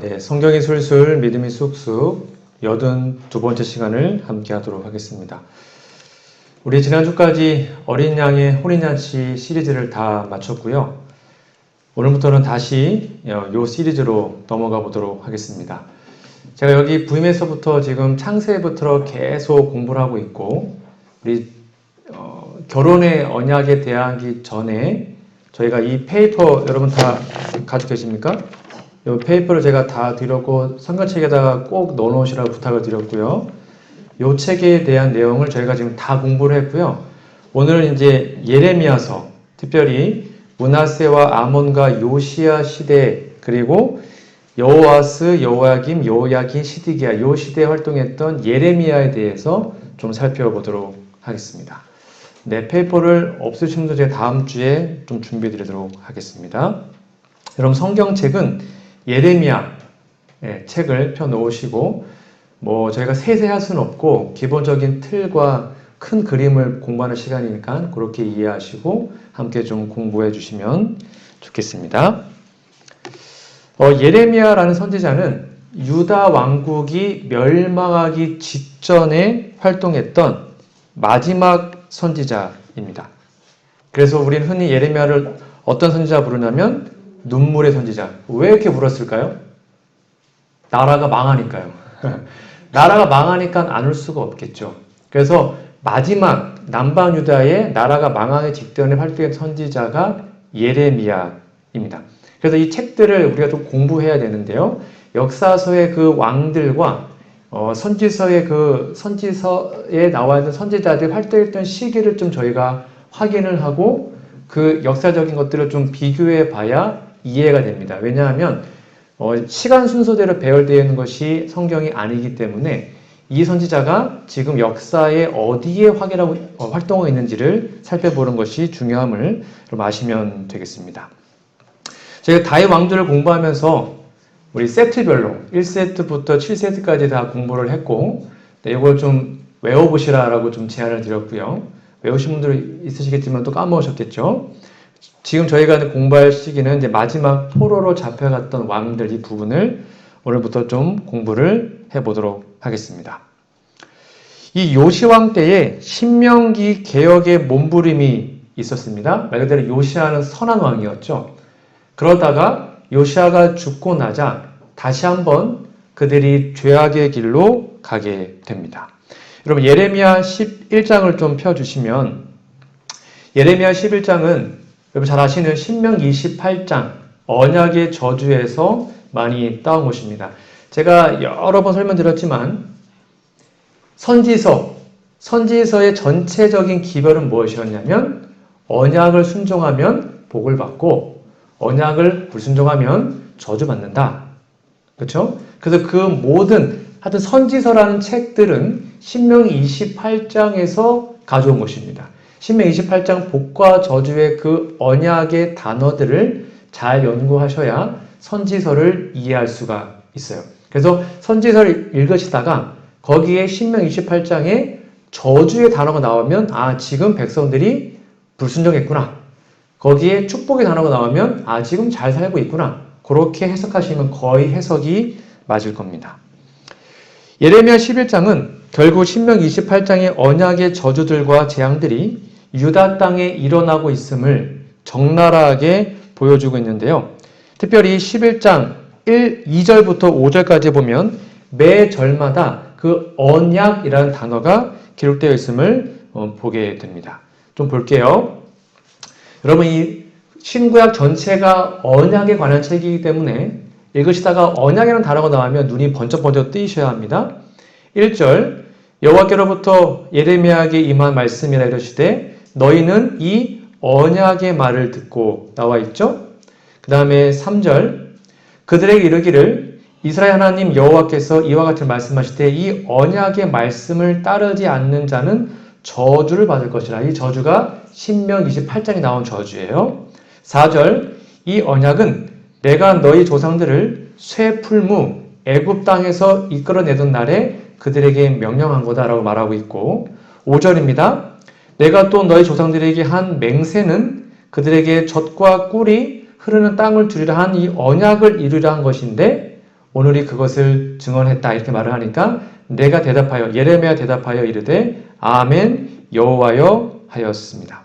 네, 성경이 술술 믿음이 쑥쑥 82번째 시간을 함께 하도록 하겠습니다. 우리 지난주까지 어린 양의 혼인잔치 시리즈를 다 마쳤고요. 오늘부터는 다시 이 시리즈로 넘어가 보도록 하겠습니다. 제가 여기 부임에서부터 지금 창세부터 계속 공부를 하고 있고, 우리 결혼의 언약에 대하기 전에 저희가 이 페이퍼 여러분 다 가지고 계십니까? 이 페이퍼를 제가 다 드렸고 성경책에다가 꼭 넣어놓으시라고 부탁을 드렸고요. 이 책에 대한 내용을 저희가 지금 다 공부를 했고요. 오늘은 이제 예레미야서, 특별히 므낫세와 아몬과 요시야 시대, 그리고 여호아스, 여호야김, 여호야긴, 시드기야 이 시대에 활동했던 예레미야에 대해서 좀 살펴보도록 하겠습니다. 네, 페이퍼를 없으신 분들 제가 다음 주에 좀 준비해 드리도록 하겠습니다. 여러분 성경책은 예레미야 책을 펴놓으시고 저희가 세세할 수는 없고 기본적인 틀과 큰 그림을 공부하는 시간이니까 그렇게 이해하시고 함께 좀 공부해 주시면 좋겠습니다. 예레미야라는 선지자는 유다 왕국이 멸망하기 직전에 활동했던 마지막 선지자입니다. 그래서 우리는 흔히 예레미야를 어떤 선지자 부르냐면 눈물의 선지자. 왜 이렇게 불렀을까요? 나라가 망하니까요. 나라가 망하니까 안 울 수가 없겠죠. 그래서 마지막 남방 유다의 나라가 망하기 직전에 활동한 선지자가 예레미야입니다. 그래서 이 책들을 우리가 좀 공부해야 되는데요. 역사서의 그 왕들과 선지서에 나와 있는 선지자들이 활동했던 시기를 좀 저희가 확인을 하고 그 역사적인 것들을 좀 비교해 봐야 이해가 됩니다. 왜냐하면 시간 순서대로 배열되어 있는 것이 성경이 아니기 때문에 이 선지자가 지금 역사에 어디에 활동하고 있는지를 살펴보는 것이 중요함을 좀 아시면 되겠습니다. 제가 다윗 왕조를 공부하면서 우리 세트별로 1세트부터 7세트까지 다 공부를 했고 이걸 좀 외워보시라고 좀 제안을 드렸고요. 외우신 분들 있으시겠지만 또 까먹으셨겠죠. 지금 저희가 공부할 시기는 이제 마지막 포로로 잡혀갔던 왕들 이 부분을 오늘부터 좀 공부를 해보도록 하겠습니다. 이 요시왕 때에 신명기 개혁의 몸부림이 있었습니다. 말 그대로 요시아는 선한 왕이었죠. 그러다가 요시아가 죽고 나자 다시 한번 그들이 죄악의 길로 가게 됩니다. 여러분 예레미야 11장을 좀 펴주시면 예레미야 11장은 여러분 잘 아시는 신명기 28장 언약의 저주에서 많이 따온 것입니다. 제가 여러 번 설명드렸지만 선지서의 전체적인 기별은 무엇이었냐면 언약을 순종하면 복을 받고 언약을 불순종하면 저주받는다. 그렇죠? 그래서 그 모든 하여튼 선지서라는 책들은 신명기 28장에서 가져온 것입니다. 신명기 28장 복과 저주의 그 언약의 단어들을 잘 연구하셔야 선지서를 이해할 수가 있어요. 그래서 선지서를 읽으시다가 거기에 신명기 28장에 저주의 단어가 나오면 지금 백성들이 불순종했구나. 거기에 축복의 단어가 나오면 지금 잘 살고 있구나. 그렇게 해석하시면 거의 해석이 맞을 겁니다. 예레미야 11장은 결국 신명기 28장의 언약의 저주들과 재앙들이 유다 땅에 일어나고 있음을 적나라하게 보여주고 있는데요. 특별히 11장 2절부터 5절까지 보면 매 절마다 그 언약이라는 단어가 기록되어 있음을 보게 됩니다. 좀 볼게요. 여러분 이 신구약 전체가 언약에 관한 책이기 때문에 읽으시다가 언약이라는 단어가 나오면 눈이 번쩍번쩍 뜨이셔야 합니다. 1절 여호와께로부터 예레미야에게 임한 말씀이라 이르시되 너희는 이 언약의 말을 듣고 나와 있죠. 그 다음에 3절 그들에게 이르기를 이스라엘 하나님 여호와께서 이와 같은 말씀하시되 이 언약의 말씀을 따르지 않는 자는 저주를 받을 것이라. 이 저주가 신명 28장에 나온 저주예요. 4절 이 언약은 내가 너희 조상들을 쇠풀무 애굽 땅에서 이끌어내던 날에 그들에게 명령한 거다라고 말하고 있고 5절입니다. 내가 또 너희 조상들에게 한 맹세는 그들에게 젖과 꿀이 흐르는 땅을 주리라 한 이 언약을 이루려 한 것인데 오늘이 그것을 증언했다 이렇게 말을 하니까 내가 대답하여 예레미야 대답하여 이르되 아멘 여호와여 하였습니다.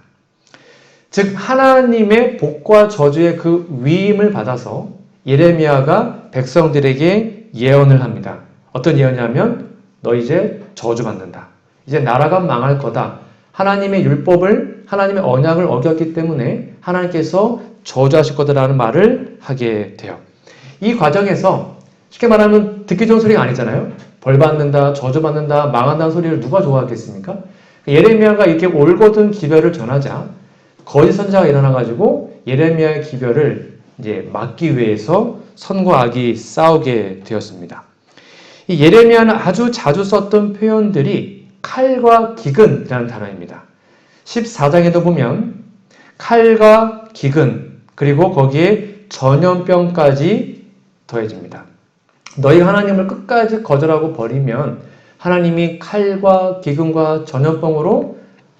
즉 하나님의 복과 저주의 그 위임을 받아서 예레미야가 백성들에게 예언을 합니다. 어떤 예언이냐면 너 이제 저주받는다. 이제 나라가 망할 거다. 하나님의 율법을 하나님의 언약을 어겼기 때문에 하나님께서 저주하실 거다라는 말을 하게 돼요. 이 과정에서 쉽게 말하면 듣기 좋은 소리가 아니잖아요. 벌 받는다, 저주받는다, 망한다는 소리를 누가 좋아하겠습니까? 예레미야가 이렇게 올곧은 기별을 전하자 거짓 선지자가 일어나가지고 예레미야의 기별을 이제 막기 위해서 선과 악이 싸우게 되었습니다. 이 예레미야는 아주 자주 썼던 표현들이 칼과 기근이라는 단어입니다. 14장에도 보면 칼과 기근 그리고 거기에 전염병까지 더해집니다. 너희가 하나님을 끝까지 거절하고 버리면 하나님이 칼과 기근과 전염병으로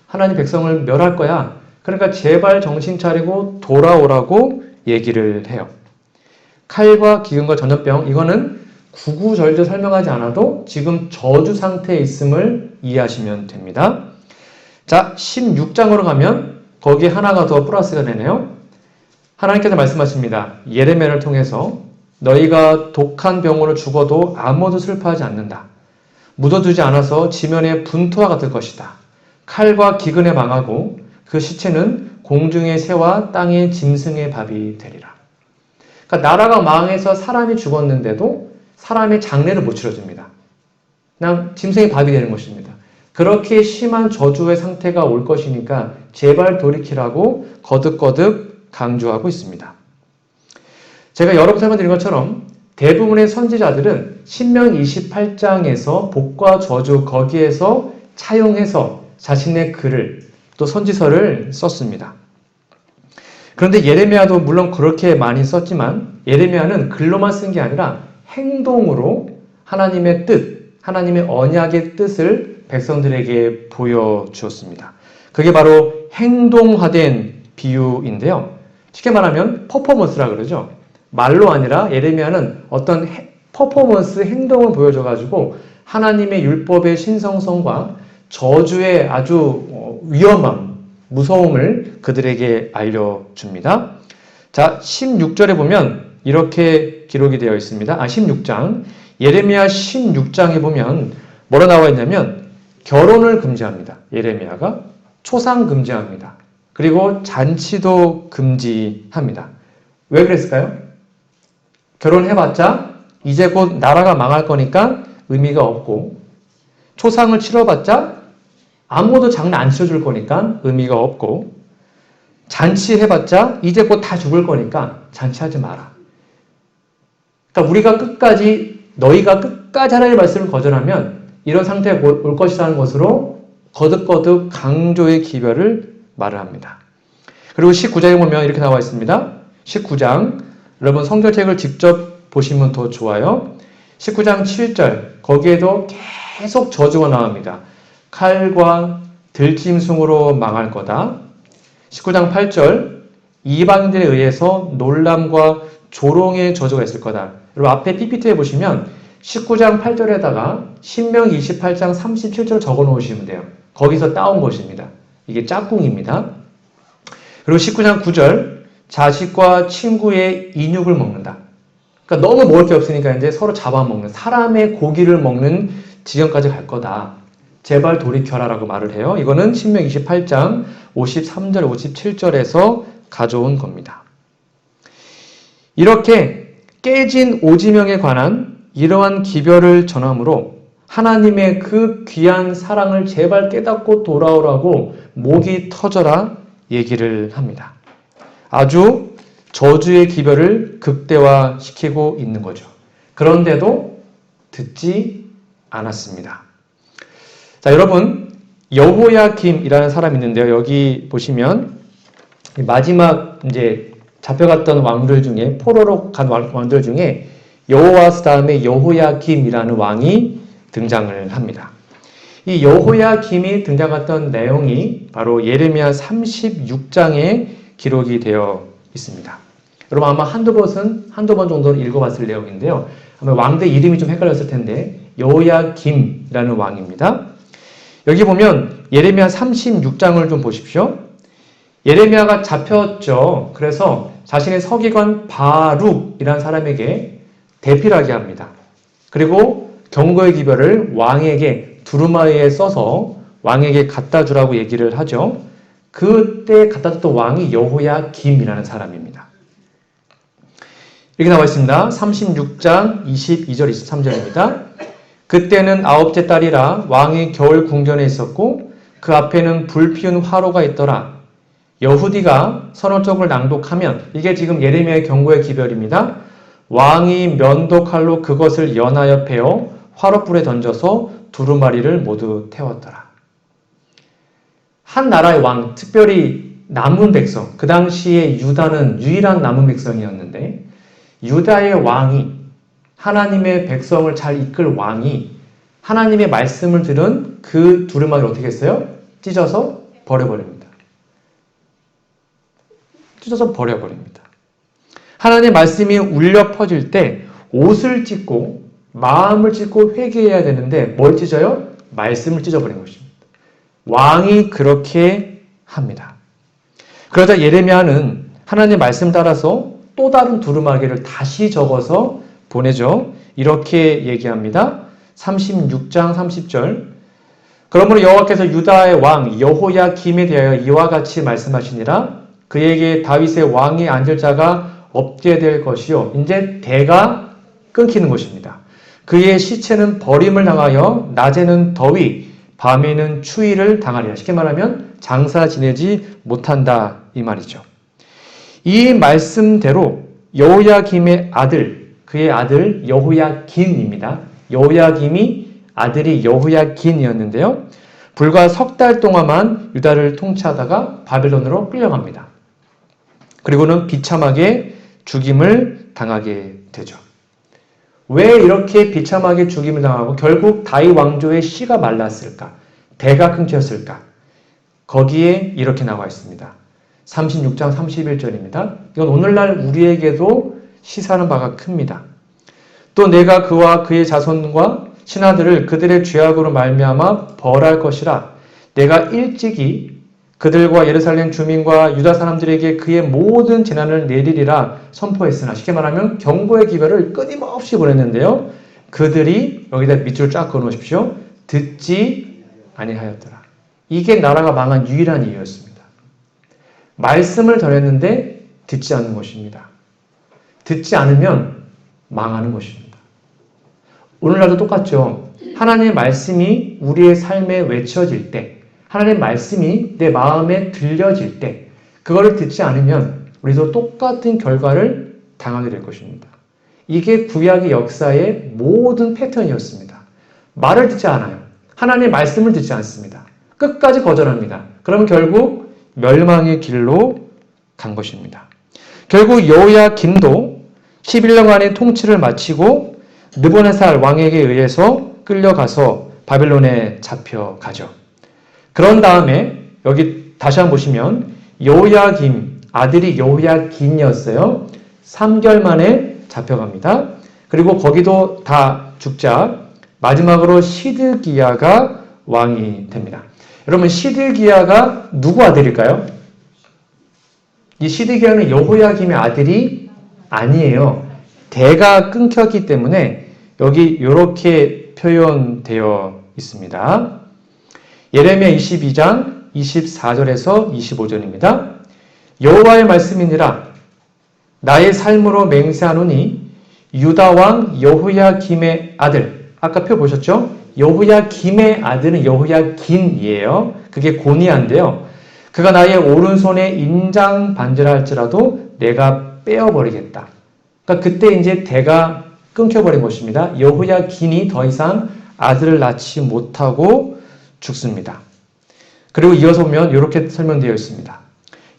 하나님 백성을 멸할 거야. 그러니까 제발 정신 차리고 돌아오라고 얘기를 해요. 칼과 기근과 전염병 이거는 구구절절 설명하지 않아도 지금 저주 상태에 있음을 이해하시면 됩니다. 자, 16장으로 가면 거기에 하나가 더 플러스가 되네요. 하나님께서 말씀하십니다. 예레미야를 통해서 너희가 독한 병으로 죽어도 아무도 슬퍼하지 않는다. 묻어두지 않아서 지면에 분투와 같을 것이다. 칼과 기근에 망하고 그 시체는 공중의 새와 땅의 짐승의 밥이 되리라. 그러니까 나라가 망해서 사람이 죽었는데도 사람의 장례를 못 치러줍니다. 그냥 짐승의 밥이 되는 것입니다. 그렇게 심한 저주의 상태가 올 것이니까 제발 돌이키라고 거듭거듭 강조하고 있습니다. 제가 여러 번 설명드린 것처럼 대부분의 선지자들은 신명기 28장에서 복과 저주 거기에서 차용해서 자신의 글을 또 선지서를 썼습니다. 그런데 예레미야도 물론 그렇게 많이 썼지만 예레미야는 글로만 쓴 게 아니라 행동으로 하나님의 뜻, 하나님의 언약의 뜻을 백성들에게 보여주었습니다. 그게 바로 행동화된 비유인데요. 쉽게 말하면 퍼포먼스라 그러죠. 말로 아니라 예레미야는 어떤 퍼포먼스 행동을 보여줘가지고 하나님의 율법의 신성성과 저주의 아주 위험함, 무서움을 그들에게 알려줍니다. 자, 16절에 보면 이렇게 기록이 되어 있습니다. 16장. 예레미야 16장에 보면 뭐라 나와 있냐면 결혼을 금지합니다. 예레미야가 초상 금지합니다. 그리고 잔치도 금지합니다. 왜 그랬을까요? 결혼해봤자 이제 곧 나라가 망할 거니까 의미가 없고 초상을 치러봤자 아무도 장례 안 치러줄 거니까 의미가 없고 잔치해봤자 이제 곧 다 죽을 거니까 잔치하지 마라. 그러니까 우리가 끝까지 너희가 끝까지 하나님의 말씀을 거절하면 이런 상태가 올 것이라는 것으로 거듭거듭 강조의 기별을 말을 합니다. 그리고 19장에 보면 이렇게 나와 있습니다. 19장 여러분 성경책을 직접 보시면 더 좋아요. 19장 7절 거기에도 계속 저주가 나옵니다. 칼과 들짐승으로 망할 거다. 19장 8절 이방인들에 의해서 놀람과 조롱의 저주가 있을 거다. 여러분 앞에 PPT에 보시면 19장 8절에다가 신명기 28장 37절 적어 놓으시면 돼요. 거기서 따온 것입니다. 이게 짝꿍입니다. 그리고 19장 9절 자식과 친구의 인육을 먹는다. 그러니까 너무 먹을 게 없으니까 이제 서로 잡아먹는 사람의 고기를 먹는 지경까지 갈 거다. 제발 돌이켜라라고 말을 해요. 이거는 신명기 28장 53절 57절에서 가져온 겁니다. 이렇게 깨진 오지명에 관한 이러한 기별을 전함으로 하나님의 그 귀한 사랑을 제발 깨닫고 돌아오라고 목이 터져라 얘기를 합니다. 아주 저주의 기별을 극대화시키고 있는 거죠. 그런데도 듣지 않았습니다. 자, 여러분 여호야김이라는 사람이 있는데요. 여기 보시면 마지막 이제 잡혀갔던 왕들 중에 포로로 간 왕들 중에 여호와스 다음에 여호야김이라는 왕이 등장을 합니다. 이 여호야김이 등장했던 내용이 바로 예레미야 36장에 기록이 되어 있습니다. 여러분 아마 한두 번 정도는 읽어봤을 내용인데요. 아마 왕대 이름이 좀 헷갈렸을 텐데 여호야김이라는 왕입니다. 여기 보면 예레미야 36장을 좀 보십시오. 예레미야가 잡혔죠. 그래서 자신의 서기관 바룩이라는 사람에게 대피하게 합니다. 그리고 경고의 기별을 왕에게 두루마리에 써서 왕에게 갖다 주라고 얘기를 하죠. 그때 갖다 줬던 왕이 여호야김이라는 사람입니다. 이렇게 나와 있습니다. 36장 22절 23절입니다. 그때는 아홉째 달이라 왕이 겨울 궁전에 있었고 그 앞에는 불피운 화로가 있더라. 여후디가 선언적을 낭독하면 이게 지금 예레미야의 경고의 기별입니다. 왕이 면도칼로 그것을 연하여 베어 화롯불에 던져서 두루마리를 모두 태웠더라. 한 나라의 왕, 특별히 남은 백성, 그 당시에 유다는 유일한 남은 백성이었는데 유다의 왕이 하나님의 백성을 잘 이끌 왕이 하나님의 말씀을 들은 그 두루마리를 어떻게 했어요? 찢어서 버려버립니다. 찢어서 버려버립니다. 하나님의 말씀이 울려 퍼질 때 옷을 찢고 마음을 찢고 회개해야 되는데 뭘 찢어요? 말씀을 찢어버린 것입니다. 왕이 그렇게 합니다. 그러자 예레미야는 하나님의 말씀 따라서 또 다른 두루마기를 다시 적어서 보내죠. 이렇게 얘기합니다. 36장 30절 그러므로 여호와께서 유다의 왕 여호야김에 대하여 이와 같이 말씀하시니라. 그에게 다윗의 왕이 앉을 자가 없게 될 것이요. 이제 대가 끊기는 것입니다. 그의 시체는 버림을 당하여 낮에는 더위, 밤에는 추위를 당하리라. 쉽게 말하면 장사 지내지 못한다 이 말이죠. 이 말씀대로 여호야김의 아들, 그의 아들 여호야긴입니다. 여호야김이 아들이 여호야긴이었는데요. 불과 석 달 동안만 유다를 통치하다가 바벨론으로 끌려갑니다. 그리고는 비참하게 죽임을 당하게 되죠. 왜 이렇게 비참하게 죽임을 당하고 결국 다윗 왕조의 씨가 말랐을까? 대가 끊겼을까? 거기에 이렇게 나와 있습니다. 36장 31절입니다. 이건 오늘날 우리에게도 시사하는 바가 큽니다. 또 내가 그와 그의 자손과 신하들을 그들의 죄악으로 말미암아 벌할 것이라. 내가 일찍이 그들과 예루살렘 주민과 유다 사람들에게 그의 모든 재난을 내리리라 선포했으나 쉽게 말하면 경고의 기별을 끊임없이 보냈는데요. 그들이 여기다 밑줄 쫙 그어놓으십시오. 듣지 아니하였더라. 이게 나라가 망한 유일한 이유였습니다. 말씀을 전했는데 듣지 않는 것입니다. 듣지 않으면 망하는 것입니다. 오늘날도 똑같죠. 하나님의 말씀이 우리의 삶에 외쳐질 때 하나님의 말씀이 내 마음에 들려질 때 그거를 듣지 않으면 우리도 똑같은 결과를 당하게 될 것입니다. 이게 구약의 역사의 모든 패턴이었습니다. 말을 듣지 않아요. 하나님의 말씀을 듣지 않습니다. 끝까지 거절합니다. 그러면 결국 멸망의 길로 간 것입니다. 결국 여호야김도 11년간의 통치를 마치고 느부갓네살 왕에게 의해서 끌려가서 바벨론에 잡혀가죠. 그런 다음에 여기 다시 한번 보시면 여호야김 아들이 여호야긴이었어요. 3개월 만에 잡혀갑니다. 그리고 거기도 다 죽자 마지막으로 시드기야가 왕이 됩니다. 여러분 시드기야가 누구 아들일까요? 이 시드기야는 여호야김의 아들이 아니에요. 대가 끊겼기 때문에 여기 이렇게 표현되어 있습니다. 예레미야 22장 24절에서 25절입니다. 여호와의 말씀이니라 나의 삶으로 맹세하노니 유다 왕 여호야김의 아들 아까 표 보셨죠? 여호야김의 아들은 여호야긴이에요. 그게 고니아인데요. 그가 나의 오른손에 인장 반지를 할지라도 내가 빼어버리겠다. 그러니까 그때 이제 대가 끊겨버린 것입니다. 여호야긴이 더 이상 아들을 낳지 못하고 죽습니다. 그리고 이어서 보면 이렇게 설명되어 있습니다.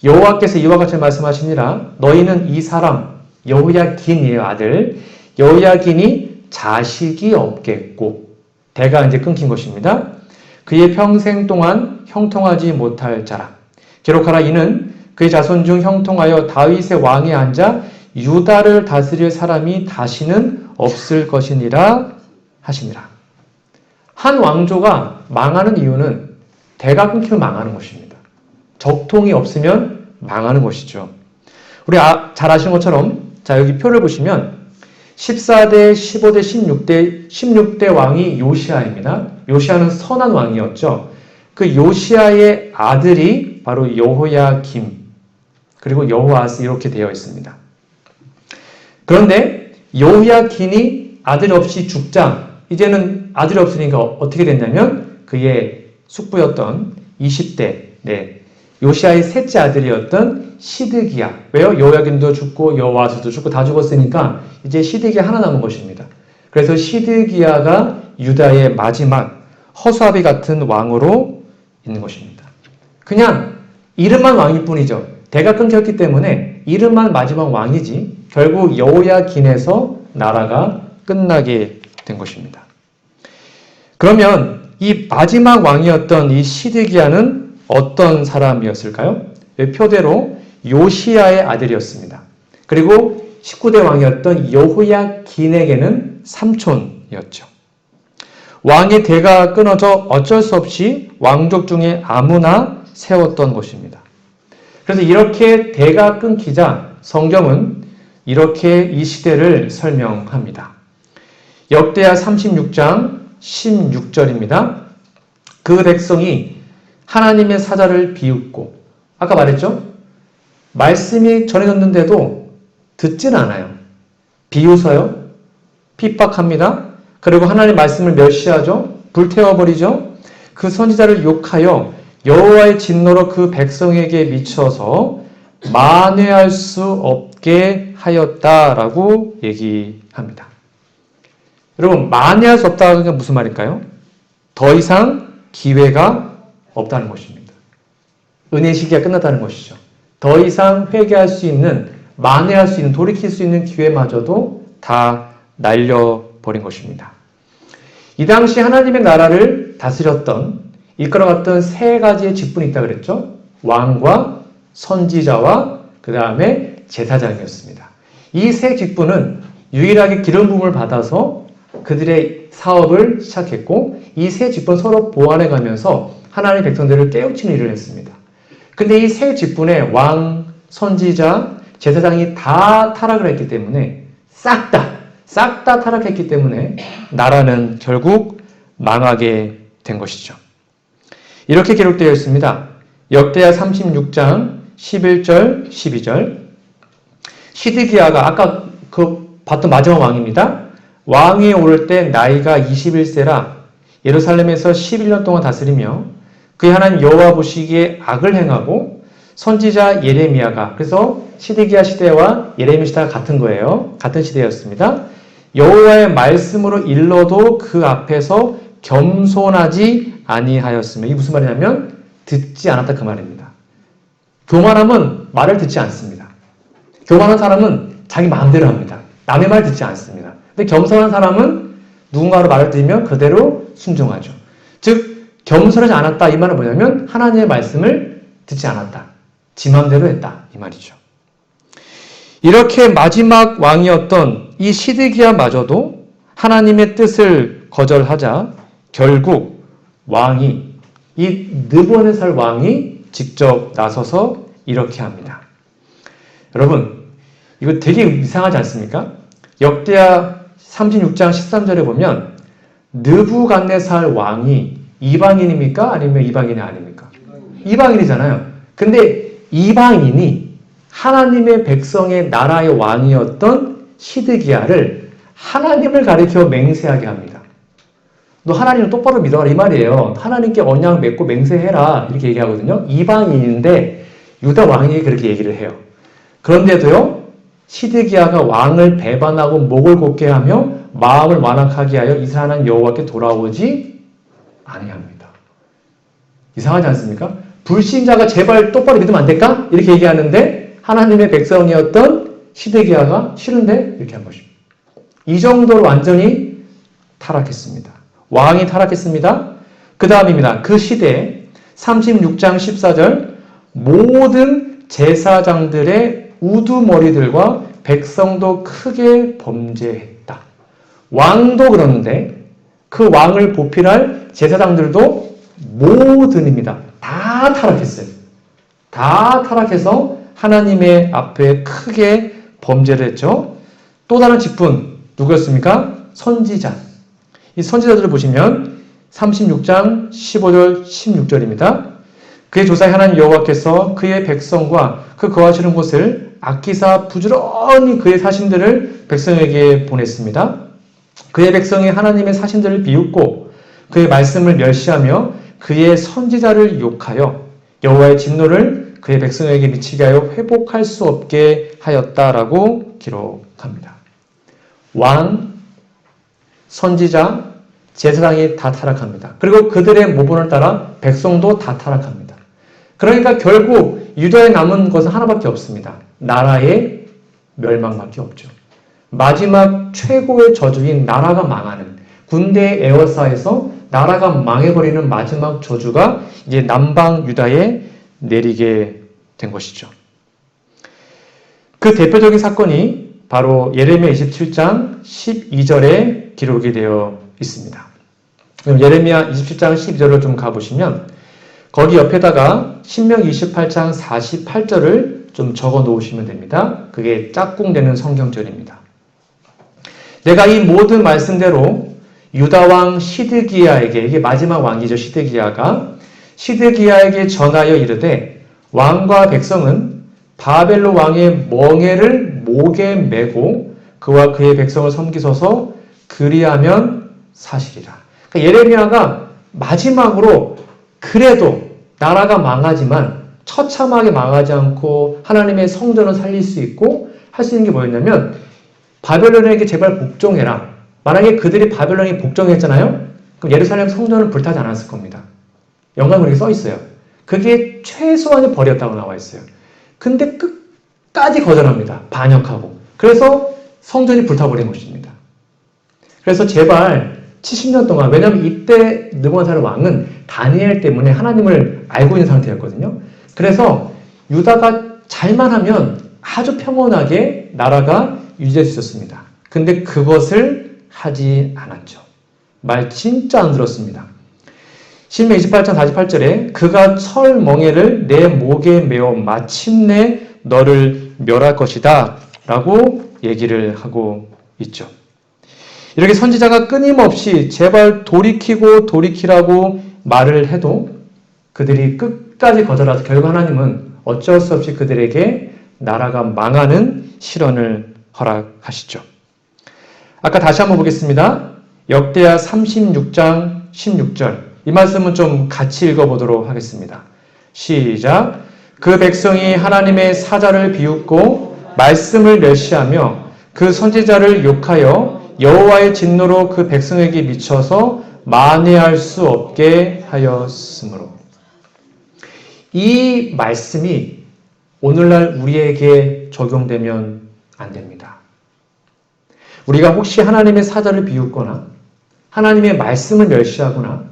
여호와께서 이와 같이 말씀하시니라 너희는 이 사람 여호야긴이에요. 아들 여호야긴이 자식이 없겠고 대가 이제 끊긴 것입니다. 그의 평생 동안 형통하지 못할 자라. 기록하라 이는 그의 자손 중 형통하여 다윗의 왕에 앉아 유다를 다스릴 사람이 다시는 없을 것이니라 하시니라. 한 왕조가 망하는 이유는 대가 끊기면 망하는 것입니다. 적통이 없으면 망하는 것이죠. 우리 잘 아시는 것처럼 자 여기 표를 보시면 14대, 15대, 16대 왕이 요시아입니다. 요시아는 선한 왕이었죠. 그 요시아의 아들이 바로 여호야김 그리고 여호아스 이렇게 되어 있습니다. 그런데 여호야김이 아들이 없이 죽자 이제는 아들이 없으니까 어떻게 됐냐면 그의 숙부였던 20대 요시아의 셋째 아들이었던 시드기야. 왜요? 여호야김도 죽고 여호아스도 죽고 다 죽었으니까 이제 시드기야 하나 남은 것입니다. 그래서 시드기야가 유다의 마지막 허수아비 같은 왕으로 있는 것입니다. 그냥 이름만 왕일 뿐이죠. 대가 끊겼기 때문에 이름만 마지막 왕이지 결국 여호야긴에서 나라가 끝나게 된 것입니다. 그러면 이 마지막 왕이었던 이 시드기야는 어떤 사람이었을까요? 표대로 요시야의 아들이었습니다. 그리고 19대 왕이었던 여호야긴에게는 삼촌이었죠. 왕의 대가 끊어져 어쩔 수 없이 왕족 중에 아무나 세웠던 것입니다. 그래서 이렇게 대가 끊기자 성경은 이렇게 이 시대를 설명합니다. 역대하 36장 16절입니다. 그 백성이 하나님의 사자를 비웃고 아까 말했죠? 말씀이 전해졌는데도 듣진 않아요. 비웃어요. 핍박합니다. 그리고 하나님의 말씀을 멸시하죠. 불태워버리죠. 그 선지자를 욕하여 여호와의 진노로 그 백성에게 미쳐서 만회할 수 없게 하였다라고 얘기합니다. 여러분 만회할 수 없다는 게 무슨 말일까요? 더 이상 기회가 없다는 것입니다. 은혜의 시기가 끝났다는 것이죠. 더 이상 회개할 수 있는, 만회할 수 있는, 돌이킬 수 있는 기회마저도 다 날려버린 것입니다. 이 당시 하나님의 나라를 다스렸던, 이끌어갔던 세 가지의 직분이 있다고 그랬죠. 왕과 선지자와 그 다음에 제사장이었습니다. 이 세 직분은 유일하게 기름 부음을 받아서 그들의 사업을 시작했고 이 세 직분 서로 보완해 가면서 하나님의 백성들을 깨우치는 일을 했습니다. 근데 이 세 직분에 왕, 선지자, 제사장이 다 타락을 했기 때문에 싹 다 타락했기 때문에 나라는 결국 망하게 된 것이죠. 이렇게 기록되어 있습니다. 역대하 36장 11절, 12절. 시드기야가 아까 봤던 마지막 왕입니다. 왕위에 오를 때 나이가 21세라 예루살렘에서 11년 동안 다스리며 그의 하나님 여호와 보시기에 악을 행하고 선지자 예레미야가, 그래서 시드기야 시대와 예레미야 시대가 같은 거예요. 같은 시대였습니다. 여호와의 말씀으로 일러도 그 앞에서 겸손하지 아니하였으며, 이게 무슨 말이냐면 듣지 않았다 그 말입니다. 교만함은 말을 듣지 않습니다. 교만한 사람은 자기 마음대로 합니다. 남의 말 듣지 않습니다. 근데 겸손한 사람은 누군가로 말을 들으면 그대로 순종하죠. 즉 겸손하지 않았다 이 말은 뭐냐면 하나님의 말씀을 듣지 않았다. 지 마음대로 했다 이 말이죠. 이렇게 마지막 왕이었던 이 시드기야마저도 하나님의 뜻을 거절하자 결국 왕이, 이 느부갓네살 왕이 직접 나서서 이렇게 합니다. 여러분 이거 되게 이상하지 않습니까? 역대하 36장 13절에 보면 느부갓네살 왕이 이방인입니까? 아니면 이방인이 아닙니까? 이방인이잖아요. 근데 이방인이 하나님의 백성의 나라의 왕이었던 시드기야를 하나님을 가리켜 맹세하게 합니다. 너 하나님을 똑바로 믿어라 이 말이에요. 하나님께 언약 맺고 맹세해라 이렇게 얘기하거든요. 이방인인데 유다 왕이 그렇게 얘기를 해요. 그런데도요 시드기야가 왕을 배반하고 목을 곧게 하며 마음을 완악하게 하여 이스라엘 하나님 여호와께 돌아오지 아니합니다. 이상하지 않습니까? 불신자가 제발 똑바로 믿으면 안 될까? 이렇게 얘기하는데 하나님의 백성이었던 시드기야가 싫은데 이렇게 한 것입니다. 이 정도로 완전히 타락했습니다. 왕이 타락했습니다. 그 다음입니다. 그 시대에 36장 14절 모든 제사장들의 우두머리들과 백성도 크게 범죄했다. 왕도 그러는데 그 왕을 보필할 제사장들도 모든입니다. 다 타락했어요. 다 타락해서 하나님의 앞에 크게 범죄를 했죠. 또 다른 직분 누구였습니까? 선지자. 이 선지자들을 보시면 36장 15절 16절입니다. 그의 조사에 하나님 여호와께서 그의 백성과 그 거하시는 곳을 아끼사 부지런히 그의 사신들을 백성에게 보냈습니다. 그의 백성이 하나님의 사신들을 비웃고 그의 말씀을 멸시하며 그의 선지자를 욕하여 여호와의 진노를 그의 백성에게 미치게 하여 회복할 수 없게 하였다라고 기록합니다. 왕, 선지자, 제사장이 다 타락합니다. 그리고 그들의 모본을 따라 백성도 다 타락합니다. 그러니까 결국 유다에 남은 것은 하나밖에 없습니다. 나라의 멸망밖에 없죠. 마지막 최고의 저주인 나라가 망하는, 군대의 에워싸에서 나라가 망해버리는 마지막 저주가 이제 남방 유다에 내리게 된 것이죠. 그 대표적인 사건이 바로 예레미야 27장 12절에 기록이 되어 있습니다. 그럼 예레미야 27장 12절을 좀 가보시면 거기 옆에다가 신명기 28장 48절을 좀 적어 놓으시면 됩니다. 그게 짝꿍되는 성경절입니다. 내가 이 모든 말씀대로 유다왕 시드기야에게, 이게 마지막 왕이죠. 시드기야에게 전하여 이르되 왕과 백성은 바벨론 왕의 멍에를 목에 메고 그와 그의 백성을 섬기소서 그리하면 사실이라. 그러니까 예레미야가 마지막으로 그래도 나라가 망하지만 처참하게 망하지 않고 하나님의 성전을 살릴 수 있고 할 수 있는 게 뭐였냐면 바벨론에게 제발 복종해라. 만약에 그들이 바벨론에 복종했잖아요? 그럼 예루살렘 성전은 불타지 않았을 겁니다. 영감으로 이렇게 써 있어요. 그게 최소한의 벌이었다고 나와 있어요. 근데 끝까지 거절합니다. 반역하고. 그래서 성전이 불타버린 것입니다. 그래서 제발 70년 동안, 왜냐하면 이때 느부갓네살 왕은 다니엘 때문에 하나님을 알고 있는 상태였거든요. 그래서 유다가 잘만 하면 아주 평온하게 나라가 유지될 수 있었습니다. 근데 그것을 하지 않았죠. 말 진짜 안 들었습니다. 신명 28장 48절에 그가 철 멍에를 내 목에 메어 마침내 너를 멸할 것이다 라고 얘기를 하고 있죠. 이렇게 선지자가 끊임없이 제발 돌이키라고 말을 해도 그들이 끝까지 거절해서 결국 하나님은 어쩔 수 없이 그들에게 나라가 망하는 실언을 허락하시죠. 아까 다시 한번 보겠습니다. 역대하 36장 16절. 이 말씀은 좀 같이 읽어보도록 하겠습니다. 시작. 그 백성이 하나님의 사자를 비웃고 말씀을 멸시하며 그 선지자를 욕하여 여호와의 진노로 그 백성에게 미쳐서 만회할 수 없게 하였으므로. 이 말씀이 오늘날 우리에게 적용되면 안 됩니다. 우리가 혹시 하나님의 사자를 비웃거나 하나님의 말씀을 멸시하거나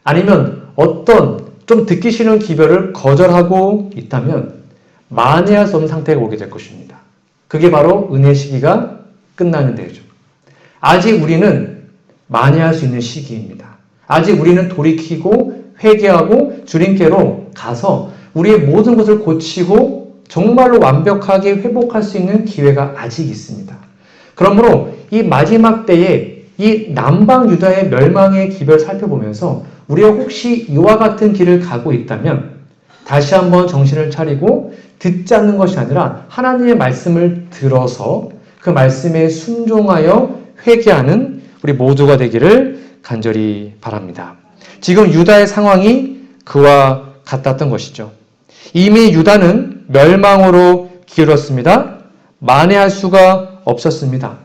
아니면 어떤 좀 듣기 싫은 기별을 거절하고 있다면 만회할 수 없는 상태가 오게 될 것입니다. 그게 바로 은혜 시기가 끝나는 데죠. 아직 우리는 만회할 수 있는 시기입니다. 아직 우리는 돌이키고 회개하고 주님께로 가서 우리의 모든 것을 고치고 정말로 완벽하게 회복할 수 있는 기회가 아직 있습니다. 그러므로 이 마지막 때에 이 남방 유다의 멸망의 기별을 살펴보면서 우리가 혹시 이와 같은 길을 가고 있다면 다시 한번 정신을 차리고 듣지 않는 것이 아니라 하나님의 말씀을 들어서 그 말씀에 순종하여 회개하는 우리 모두가 되기를 간절히 바랍니다. 지금 유다의 상황이 그와 같았던 것이죠. 이미 유다는 멸망으로 기울었습니다. 만회할 수가 없었습니다.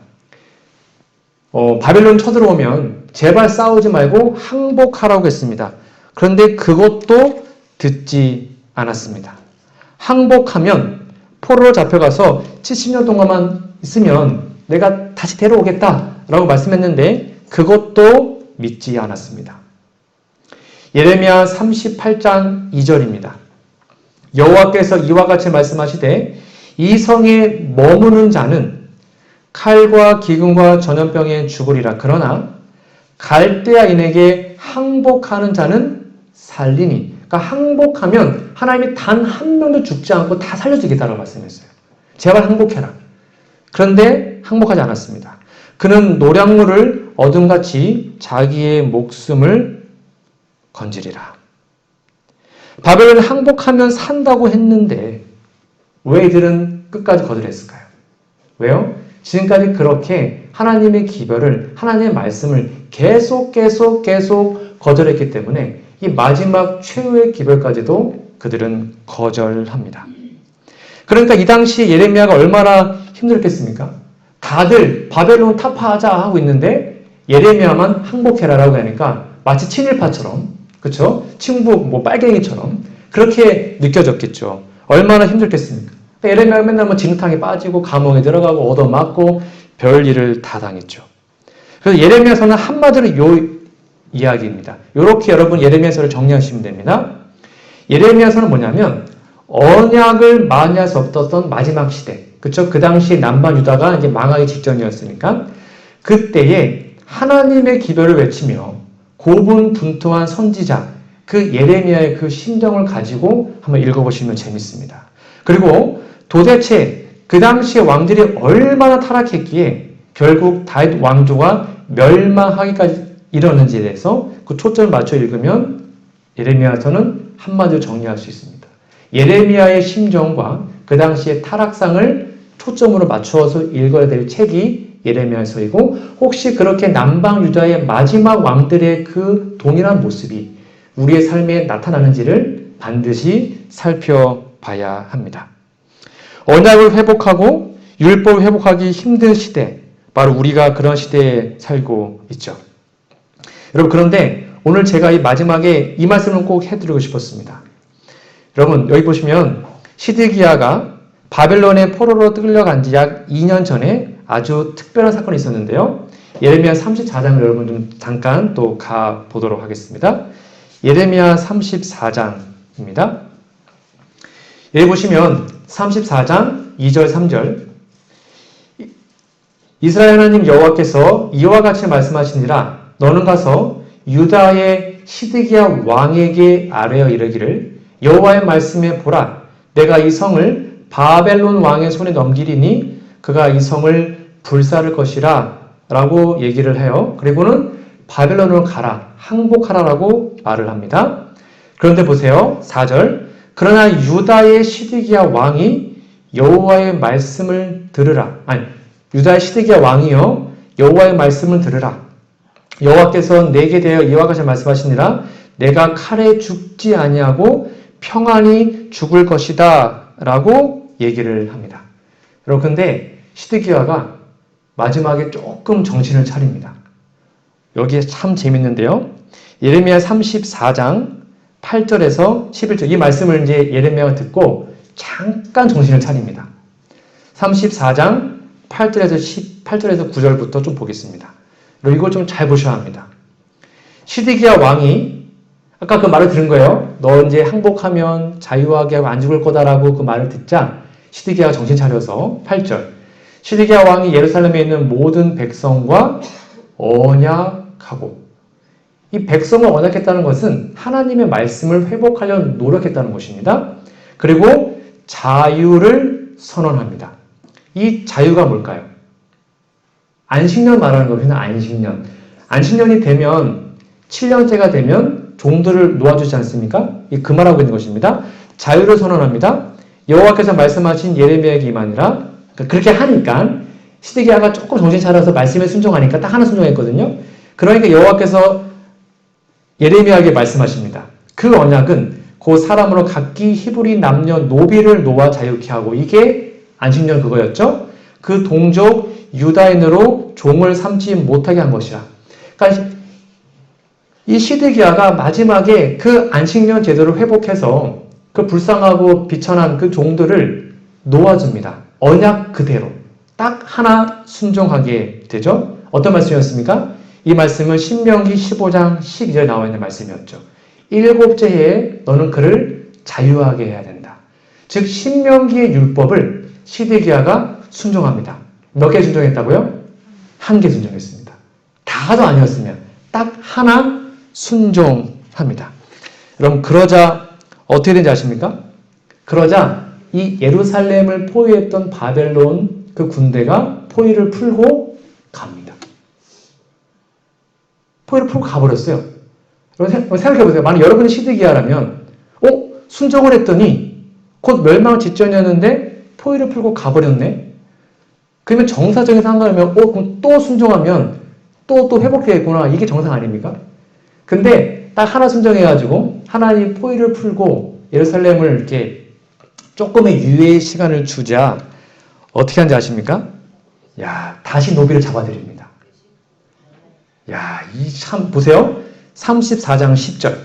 바벨론 쳐들어오면 제발 싸우지 말고 항복하라고 했습니다. 그런데 그것도 듣지 않았습니다. 항복하면 포로로 잡혀가서 70년 동안만 있으면 내가 다시 데려오겠다라고 말씀했는데 그것도 믿지 않았습니다. 예레미야 38장 2절입니다. 여호와께서 이와 같이 말씀하시되 이 성에 머무는 자는 칼과 기근과 전염병에 죽으리라. 그러나 갈대아인에게 항복하는 자는 살리니. 그러니까 항복하면 하나님이 단 한 명도 죽지 않고 다 살려주겠다라고 말씀했어요. 제발 항복해라. 그런데 항복하지 않았습니다. 그는 노량물을 어둠같이 자기의 목숨을 건지리라. 바벨론에 항복하면 산다고 했는데 왜 이들은 끝까지 거절했을까요? 왜요? 지금까지 그렇게 하나님의 기별을, 하나님의 말씀을 계속 거절했기 때문에 이 마지막 최후의 기별까지도 그들은 거절합니다. 그러니까 이 당시 예레미야가 얼마나 힘들었겠습니까? 다들 바벨론 타파하자 하고 있는데 예레미야만 항복해라라고 하니까 마치 친일파처럼, 그렇죠? 친북 빨갱이처럼 그렇게 느껴졌겠죠. 얼마나 힘들겠습니까? 예레미야가 맨날 진흙탕에 빠지고 감옥에 들어가고 얻어맞고 별일을 다 당했죠. 그래서 예레미야서는 한마디로 요 이야기입니다. 이렇게 여러분 예레미야서를 정리하시면 됩니다. 예레미야서는 뭐냐면 언약을 만회할 수 없었던 마지막 시대, 그렇죠? 그 당시에 남방 유다가 이제 망하기 직전이었으니까 그때에 하나님의 기별을 외치며 고분분투한 선지자 그 예레미야의 그 심정을 가지고 한번 읽어보시면 재밌습니다. 그리고 도대체 그 당시에 왕들이 얼마나 타락했기에 결국 다윗 왕조가 멸망하기까지 이르는지에 대해서 그 초점을 맞춰 읽으면 예레미야서는 한마디로 정리할 수 있습니다. 예레미야의 심정과 그 당시의 타락상을 초점으로 맞추어서 읽어야 될 책이 예레미야서이고 혹시 그렇게 남방 유다의 마지막 왕들의 그 동일한 모습이 우리의 삶에 나타나는지를 반드시 살펴봐야 합니다. 언약을 회복하고 율법을 회복하기 힘든 시대, 바로 우리가 그런 시대에 살고 있죠. 여러분, 그런데 오늘 제가 이 마지막에 이 말씀을 꼭 해드리고 싶었습니다. 여러분, 여기 보시면 시드기야가 바벨론의 포로로 끌려간 지 약 2년 전에 아주 특별한 사건이 있었는데요. 예레미야 34장을 여러분 좀 잠깐 또 가보도록 하겠습니다. 예레미야 34장입니다. 여기 보시면 34장 2절 3절 이스라엘 하나님 여호와께서 이와 같이 말씀하시니라. 너는 가서 유다의 시드기야 왕에게 아뢰어 이르기를 여호와의 말씀에 보라. 내가 이 성을 바벨론 왕의 손에 넘기리니 그가 이 성을 불사를 것이라 라고 얘기를 해요. 그리고는 바벨론으로 가라, 항복하라 라고 말을 합니다. 그런데 보세요. 4절 그러나 유다의 시드기야 왕이 여호와의 말씀을 들으라. 유다의 시드기야 왕이요 여호와의 말씀을 들으라. 여호와께서 내게 대하여 이와 같이 말씀하시니라. 내가 칼에 죽지 아니하고 평안히 죽을 것이다 라고 얘기를 합니다. 여러분, 근데 시드기야가 마지막에 조금 정신을 차립니다. 여기에 참 재밌는데요. 예레미야 34장 8절에서 11절 이 말씀을 이제 예레미야가 듣고 잠깐 정신을 차립니다. 34장 8절에서 9절부터 좀 보겠습니다. 이걸 좀 잘 보셔야 합니다. 시드기야 왕이 아까 그 말을 들은 거예요. 너 이제 항복하면 자유하게 하고 안 죽을 거다라고 그 말을 듣자 시드기야가 정신 차려서 8절 시드기야 왕이 예루살렘에 있는 모든 백성과 언약하고 이 백성을 언약했다는 것은 하나님의 말씀을 회복하려 노력했다는 것입니다. 그리고 자유를 선언합니다. 이 자유가 뭘까요? 안식년 말하는 거거든요. 안식년. 안식년이 되면 7년째가 되면 종들을 놓아주지 않습니까? 그 말하고 있는 것입니다. 자유를 선언합니다. 여호와께서 말씀하신 예레미야에게 임하니라. 그렇게 하니까 시드기야가 조금 정신 차려서 말씀에 순종하니까 딱 하나 순종했거든요. 그러니까 여호와께서 예레미야에게 말씀하십니다. 그 언약은 그 사람으로 각기 히브리 남녀 노비를 놓아 자유케 하고 이게 안식년 그거였죠. 그 동족 유다인으로 종을 삼지 못하게 한 것이라. 그러니까 이 시드기야가 마지막에 그 안식년 제도를 회복해서 그 불쌍하고 비천한 그 종들을 놓아줍니다. 언약 그대로 딱 하나 순종하게 되죠. 어떤 말씀이었습니까? 이 말씀은 신명기 15장 12절에 나와 있는 말씀이었죠. 일곱째 해에 너는 그를 자유하게 해야 된다. 즉 신명기의 율법을 시드기야가 순종합니다. 몇 개 순종했다고요? 한 개 순종했습니다. 다도 아니었으면 딱 하나 순종합니다. 여러분 그러자 어떻게 된지 아십니까? 그러자 이 예루살렘을 포위했던 바벨론 그 군대가 포위를 풀고 갑니다. 포위를 풀고 가버렸어요. 여러분 생각해보세요. 만약 여러분이 시드기야라면 순종을 했더니 곧 멸망 직전이었는데 포위를 풀고 가버렸네. 그러면 정사적인 상관이면 그럼 또 순종하면 또 회복되겠구나. 이게 정상 아닙니까? 근데 딱 하나 순종해가지고 하나님 포위를 풀고 예루살렘을 이렇게 조금의 유예의 시간을 주자 어떻게 하는지 아십니까? 야, 다시 노비를 잡아들입니다. 야, 이 참 보세요. 34장 10절.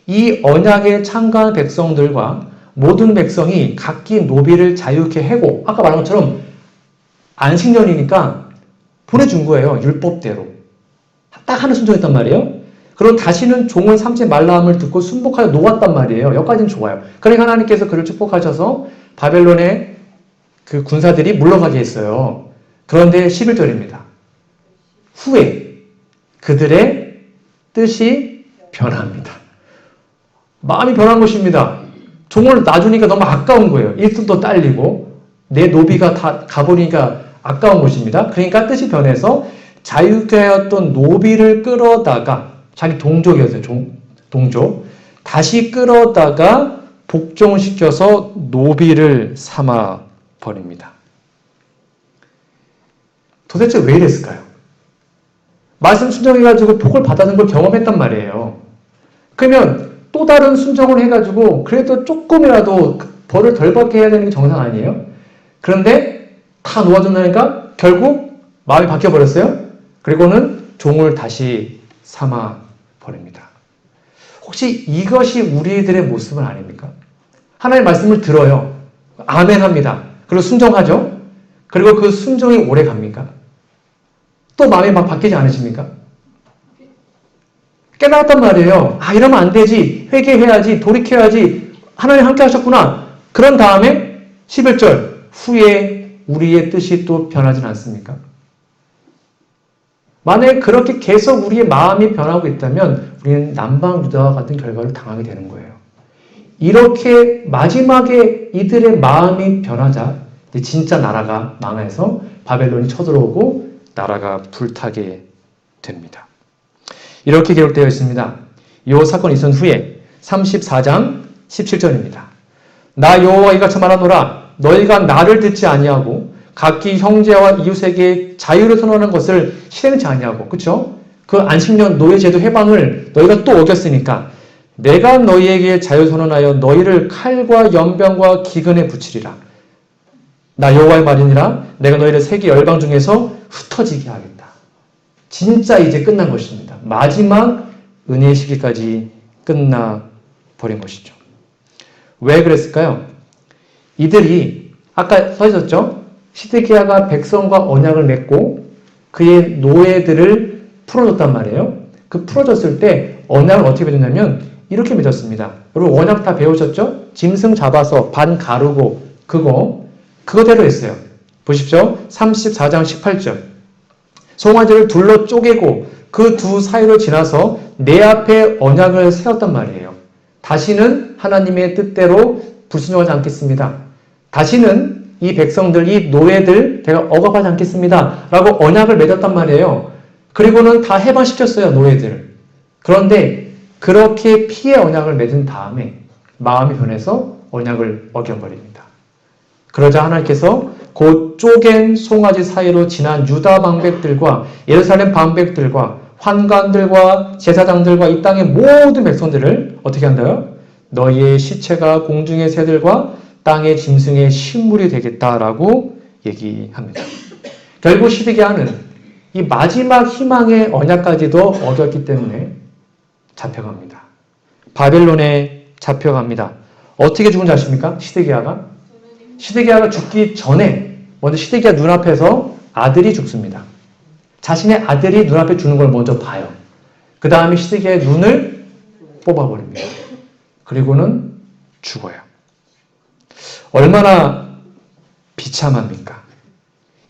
이 언약에 참가한 백성들과 모든 백성이 각기 노비를 자유케 해고 아까 말한 것처럼 안식년이니까 보내준 거예요. 율법대로. 딱 하나 순종했단 말이에요. 그리고 다시는 종을 삼지 말라 함을 듣고 순복하여 놓았단 말이에요. 여기까지는 좋아요. 그러니까 하나님께서 그를 축복하셔서 바벨론의 그 군사들이 물러가게 했어요. 그런데 11절입니다. 후에 그들의 뜻이 변합니다. 마음이 변한 것입니다. 종을 놔주니까 너무 아까운 거예요. 일손도 딸리고 내 노비가 다 가버리니까 아까운 것입니다. 그러니까 뜻이 변해서 자유케 하였던 노비를 끌어다가 자기 동족이었어요. 동족. 다시 끌어다가 복종시켜서 노비를 삼아 버립니다. 도대체 왜 이랬을까요? 말씀 순종해가지고 복을 받아준 걸 경험했단 말이에요. 그러면 또 다른 순종을 해가지고 그래도 조금이라도 벌을 덜 받게 해야 되는 게 정상 아니에요? 그런데 다 놓아준다니까 결국 마음이 바뀌어버렸어요. 그리고는 종을 다시 삼아 버립니다. 혹시 이것이 우리들의 모습은 아닙니까? 하나님의 말씀을 들어요. 아멘 합니다. 그리고 순종하죠. 그리고 그 순종이 오래 갑니까? 또 마음이 막 바뀌지 않으십니까? 깨달았단 말이에요. 아, 이러면 안 되지. 회개해야지. 돌이켜야지. 하나님 함께 하셨구나. 그런 다음에 11절 후에 우리의 뜻이 또 변하진 않습니까? 만약에 그렇게 계속 우리의 마음이 변하고 있다면 우리는 남방 유다와 같은 결과를 당하게 되는 거예요. 이렇게 마지막에 이들의 마음이 변하자 진짜 나라가 망해서 바벨론이 쳐들어오고 나라가 불타게 됩니다. 이렇게 기록되어 있습니다. 이 사건이 있은 후에 34장 17절입니다. 나 여호와 이같이 말하노라 너희가 나를 듣지 아니하고 각기 형제와 이웃에게 자유를 선언하는 것을 실행치 아니하고 그렇죠? 그 안식년 노예제도 해방을 너희가 또 어겼으니까 내가 너희에게 자유 선언하여 너희를 칼과 연병과 기근에 붙이리라. 나 여호와의 말이니라 내가 너희를 세계 열방 중에서 흩어지게 하겠다. 진짜 이제 끝난 것입니다. 마지막 은혜의 시기까지 끝나버린 것이죠. 왜 그랬을까요? 이들이 아까 써 있었죠? 시드기야가 백성과 언약을 맺고 그의 노예들을 풀어줬단 말이에요. 그 풀어줬을 때 언약을 어떻게 맺었냐면 이렇게 맺었습니다. 여러분 언약 다 배우셨죠? 짐승 잡아서 반 가르고 그거대로 했어요. 보십시오. 34장 18절 송아지를 둘러 쪼개고 그 두 사이로 지나서 내 앞에 언약을 세웠단 말이에요. 다시는 하나님의 뜻대로 불순종하지 않겠습니다. 다시는 이 백성들, 이 노예들 제가 억압하지 않겠습니다. 라고 언약을 맺었단 말이에요. 그리고는 다 해방시켰어요. 노예들을. 그런데 그렇게 피해 언약을 맺은 다음에 마음이 변해서 언약을 어겨버립니다. 그러자 하나님께서 곧 쪼갠 송아지 사이로 지난 유다 방백들과 예루살렘 방백들과 환관들과 제사장들과 이 땅의 모든 백성들을 어떻게 한다요? 너희의 시체가 공중의 새들과 땅의 짐승의 식물이 되겠다라고 얘기합니다. 결국 시드기야는 이 마지막 희망의 언약까지도 어겼기 때문에 잡혀갑니다. 바벨론에 잡혀갑니다. 어떻게 죽은지 아십니까? 시드기야가 죽기 전에 먼저 시드기야 눈앞에서 아들이 죽습니다. 자신의 아들이 눈앞에 죽는 걸 먼저 봐요. 그 다음에 시드기야의 눈을 뽑아버립니다. 그리고는 죽어요. 얼마나 비참합니까?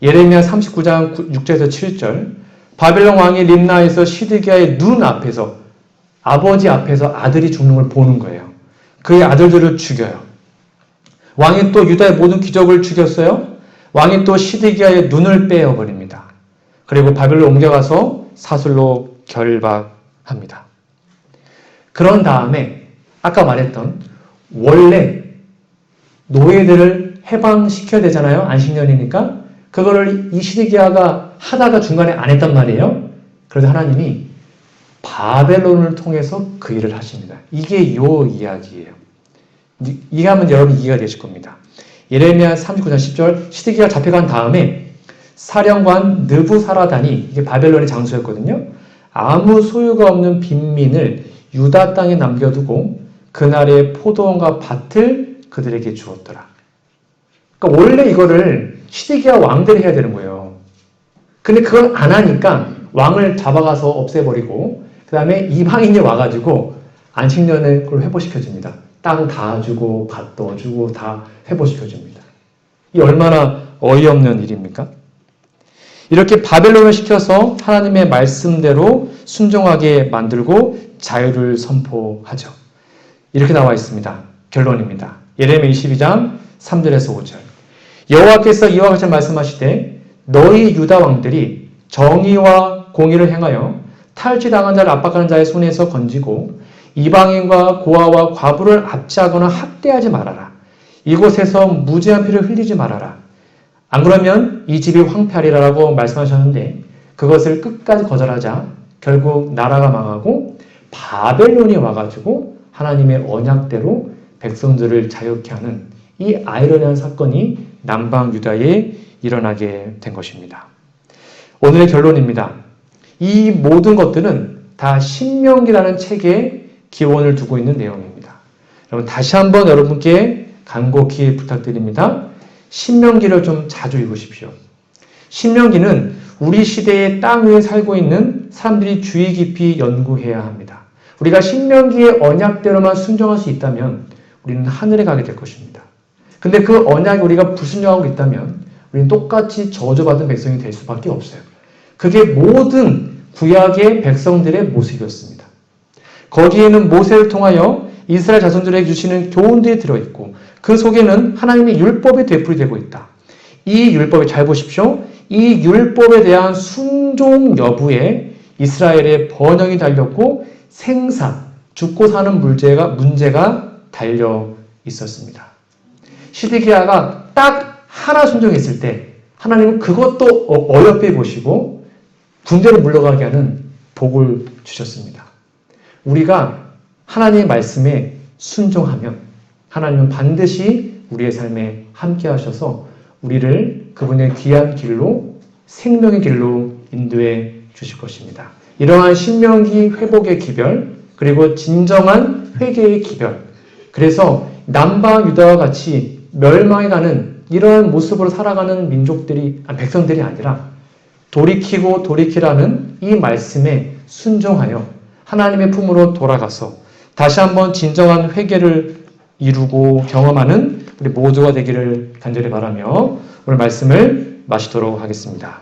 예레미야 39장 6절에서 7절 바벨론 왕이 림나에서 시드기야의 눈 앞에서 아버지 앞에서 아들이 죽는 걸 보는 거예요. 그의 아들들을 죽여요. 왕이 또 유다의 모든 귀족을 죽였어요. 왕이 또 시드기야의 눈을 빼어버립니다. 그리고 바벨론에 옮겨가서 사슬로 결박합니다. 그런 다음에 아까 말했던 원래 노예들을 해방시켜야 되잖아요. 안식년이니까. 그거를 이 시드기야가 하다가 중간에 안 했단 말이에요. 그래서 하나님이 바벨론을 통해서 그 일을 하십니다. 이게 요 이야기예요. 이해하면 여러분 이해가 되실 겁니다. 예레미야 39장 10절 시드기야가 잡혀간 다음에 사령관 느부사라단이 이게 바벨론의 장수였거든요. 아무 소유가 없는 빈민을 유다 땅에 남겨두고 그날의 포도원과 밭을 그들에게 주었더라. 그러니까 원래 이거를 시드기야 왕들이 해야 되는 거예요. 근데 그걸 안 하니까 왕을 잡아가서 없애버리고 그 다음에 이방인이 와가지고 안식년을 그걸 회복시켜줍니다. 땅 다 주고 밭도 주고 다 회복시켜줍니다. 이 얼마나 어이없는 일입니까? 이렇게 바벨론을 시켜서 하나님의 말씀대로 순종하게 만들고 자유를 선포하죠. 이렇게 나와 있습니다. 결론입니다. 예레미야 22장 3절에서 5절 여호와께서 이와 같이 말씀하시되 너희 유다 왕들이 정의와 공의를 행하여 탈취당한 자를 압박하는 자의 손에서 건지고 이방인과 고아와 과부를 압제하거나 학대하지 말아라. 이곳에서 무죄한 피를 흘리지 말아라. 안 그러면 이 집이 황폐하리라고 말씀하셨는데 그것을 끝까지 거절하자 결국 나라가 망하고 바벨론이 와가지고 하나님의 언약대로 백성들을 자유케 하는 이 아이러니한 사건이 남방 유다에 일어나게 된 것입니다. 오늘의 결론입니다. 이 모든 것들은 다 신명기라는 책에 기원을 두고 있는 내용입니다. 여러분 다시 한번 여러분께 간곡히 부탁드립니다. 신명기를 좀 자주 읽으십시오. 신명기는 우리 시대의 땅 위에 살고 있는 사람들이 주의 깊이 연구해야 합니다. 우리가 신명기의 언약대로만 순종할 수 있다면 우리는 하늘에 가게 될 것입니다. 근데 그 언약에 우리가 불순종하고 있다면 우리는 똑같이 저주받은 백성이 될 수밖에 없어요. 그게 모든 구약의 백성들의 모습이었습니다. 거기에는 모세를 통하여 이스라엘 자손들에게 주시는 교훈들이 들어있고 그 속에는 하나님의 율법이 되풀이되고 있다. 이 율법에 잘 보십시오. 이 율법에 대한 순종 여부에 이스라엘의 번영이 달렸고 생사, 죽고 사는 문제가 달려 있었습니다. 시드기야가 딱 하나 순종했을 때 하나님은 그것도 어여삐 보시고 군대로 물러가게 하는 복을 주셨습니다. 우리가 하나님의 말씀에 순종하면 하나님은 반드시 우리의 삶에 함께 하셔서 우리를 그분의 귀한 길로 생명의 길로 인도해 주실 것입니다. 이러한 신명기 회복의 기별 그리고 진정한 회개의 기별 그래서 남방 유다와 같이 멸망해 가는 이러한 모습으로 살아가는 백성들이 아니라 돌이키고 돌이키라는 이 말씀에 순종하여 하나님의 품으로 돌아가서 다시 한번 진정한 회개를 이루고 경험하는 우리 모두가 되기를 간절히 바라며 오늘 말씀을 마치도록 하겠습니다.